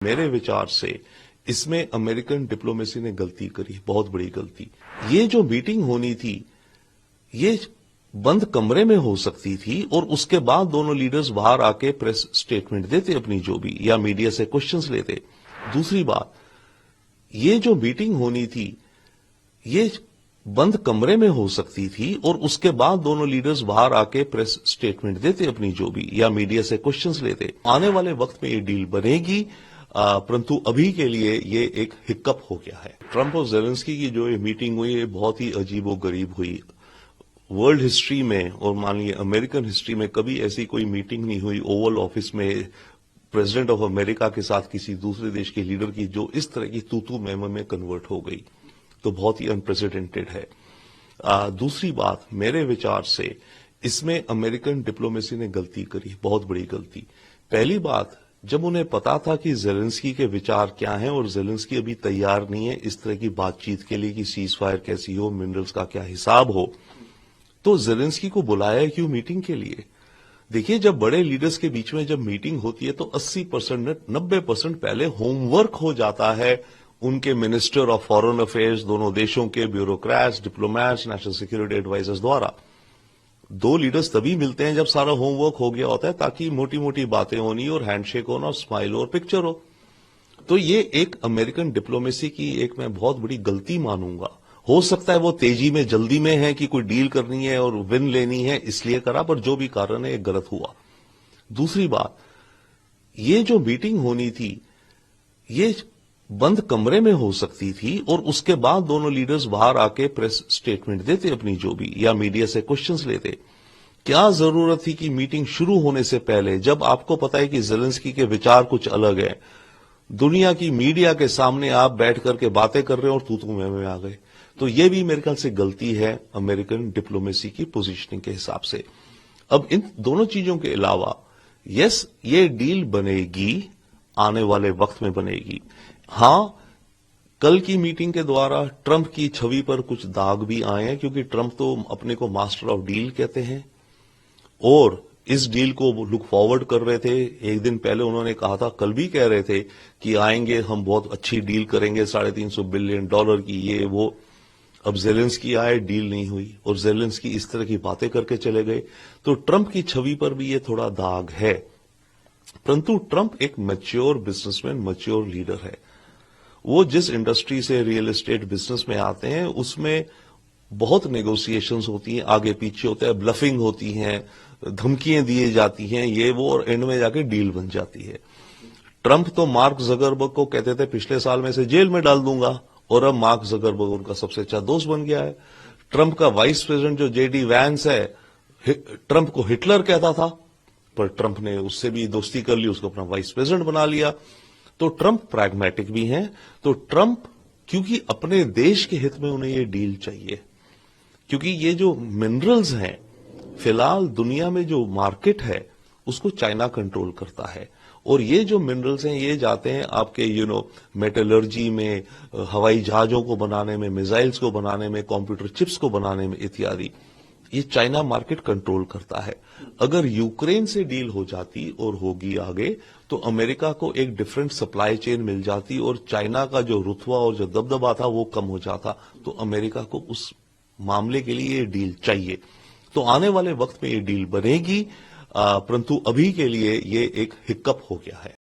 मेरे विचार से इसमें अमेरिकन डिप्लोमेसी ने गलती करी, बहुत बड़ी गलती। ये जो मीटिंग होनी थी ये बंद कमरे में हो सकती थी और उसके बाद दोनों लीडर्स बाहर आके प्रेस स्टेटमेंट देते अपनी जो भी, या मीडिया से क्वेश्चंस लेते। दूसरी बात, ये जो मीटिंग होनी थी ये बंद कमरे में हो सकती थी और उसके बाद दोनों लीडर्स बाहर आके प्रेस स्टेटमेंट देते अपनी जो भी, या मीडिया से क्वेश्चंस लेते। आने वाले वक्त में ये डील बनेगी, परंतु अभी के लिए ये एक हिक्कप हो गया है। ट्रंप और जेलेंस्की की जो ये मीटिंग हुई ये बहुत ही अजीबोगरीब हुई। वर्ल्ड हिस्ट्री में और मान लीजिए अमेरिकन हिस्ट्री में कभी ऐसी कोई मीटिंग नहीं हुई ओवल ऑफिस में प्रेसिडेंट ऑफ अमेरिका के साथ किसी दूसरे देश के लीडर की, जो इस तरह की तू मैम में कन्वर्ट हो गई। तो बहुत ही अनप्रेसिडेंटेड है। दूसरी बात, मेरे विचार से इसमें अमेरिकन डिप्लोमेसी ने गलती करी, बहुत बड़ी गलती। पहली बात, जब उन्हें पता था कि जेलेंस्की के विचार क्या हैं और जेलेंस्की अभी तैयार नहीं है इस तरह की बातचीत के लिए कि सीज फायर कैसी हो, मिनरल्स का क्या हिसाब हो, तो जेलेंस्की को बुलाया क्यों मीटिंग के लिए? देखिए, जब बड़े लीडर्स के बीच में जब मीटिंग होती है तो 80% 90% पहले होमवर्क हो जाता है उनके मिनिस्टर ऑफ फॉरेन अफेयर्स, दोनों देशों के bureaucrats, diplomats, national security advisers द्वारा। दो लीडर्स तभी मिलते हैं जब सारा होमवर्क हो गया होता है, ताकि मोटी मोटी बातें होनी और हैंडशेक होना और स्माइल और पिक्चर हो। तो ये एक अमेरिकन डिप्लोमेसी की एक मैं बहुत बड़ी गलती मानूंगा। हो सकता है वो तेजी में, जल्दी में है कि कोई डील करनी है और विन लेनी है इसलिए करा, पर जो भी कारण है ये गलत हुआ। दूसरी बात, ये जो मीटिंग होनी थी ये बंद कमरे में हो सकती थी और उसके बाद दोनों लीडर्स बाहर आके प्रेस स्टेटमेंट देते अपनी जो भी, या मीडिया से क्वेश्चंस लेते। क्या जरूरत थी कि मीटिंग शुरू होने से पहले, जब आपको पता है कि जेलेंस्की के विचार कुछ अलग है, दुनिया की मीडिया के सामने आप बैठ करके बातें कर रहे हो और तू में आ गए? तो ये भी मेरे ख्याल से गलती है अमेरिकन डिप्लोमेसी की पोजीशनिंग के हिसाब से। अब इन दोनों चीजों के अलावा, यस, ये डील बनेगी, आने वाले वक्त में बनेगी। हां, कल की मीटिंग के द्वारा ट्रंप की छवि पर कुछ दाग भी आए हैं, क्योंकि ट्रंप तो अपने को मास्टर ऑफ डील कहते हैं और इस डील को लुक फॉरवर्ड कर रहे थे। एक दिन पहले उन्होंने कहा था, कल भी कह रहे थे कि आएंगे, हम बहुत अच्छी डील करेंगे, $350 बिलियन की, ये वो। अब जेलेंस्की आए, डील नहीं हुई और जेलेंस्की इस तरह की बातें करके चले गए। तो ट्रंप की छवि पर भी ये थोड़ा दाग है। परंतु ट्रंप एक मैच्योर बिजनेसमैन, मैच्योर लीडर है। वो जिस इंडस्ट्री से रियल एस्टेट बिजनेस में आते हैं उसमें बहुत नेगोशिएशंस होती हैं, आगे पीछे होता है, ब्लफिंग होती हैं, धमकियां दी जाती हैं, ये वो, और एंड में जाके डील बन जाती है। ट्रंप तो मार्क जकरबर्ग को कहते थे पिछले साल में से जेल में डाल दूंगा, और अब मार्क जकरबर्ग उनका सबसे अच्छा दोस्त बन गया है। ट्रंप का वाइस प्रेसिडेंट जो जेडी वैंस है, ट्रंप को हिटलर कहता था, पर ट्रंप ने उससे भी दोस्ती कर ली, उसको अपना वाइस प्रेसिडेंट बना लिया। तो ट्रंप प्रैग्मेटिक भी हैं। तो ट्रंप, क्योंकि अपने देश के हित में उन्हें ये डील चाहिए, क्योंकि ये जो मिनरल्स हैं, फिलहाल दुनिया में जो मार्केट है उसको चाइना कंट्रोल करता है, और ये जो मिनरल्स हैं ये जाते हैं आपके मेटलर्जी में, हवाई जहाजों को बनाने में, मिसाइल्स को बनाने में, कंप्यूटर चिप्स को बनाने में इत्यादि। ये चाइना मार्केट कंट्रोल करता है। अगर यूक्रेन से डील हो जाती और होगी आगे, तो अमेरिका को एक डिफरेंट सप्लाई चेन मिल जाती और चाइना का जो रुतबा और जो दबदबा था वो कम हो जाता। तो अमेरिका को उस मामले के लिए ये डील चाहिए। तो आने वाले वक्त में ये डील बनेगी, परंतु अभी के लिए ये एक हिक्कप हो गया है।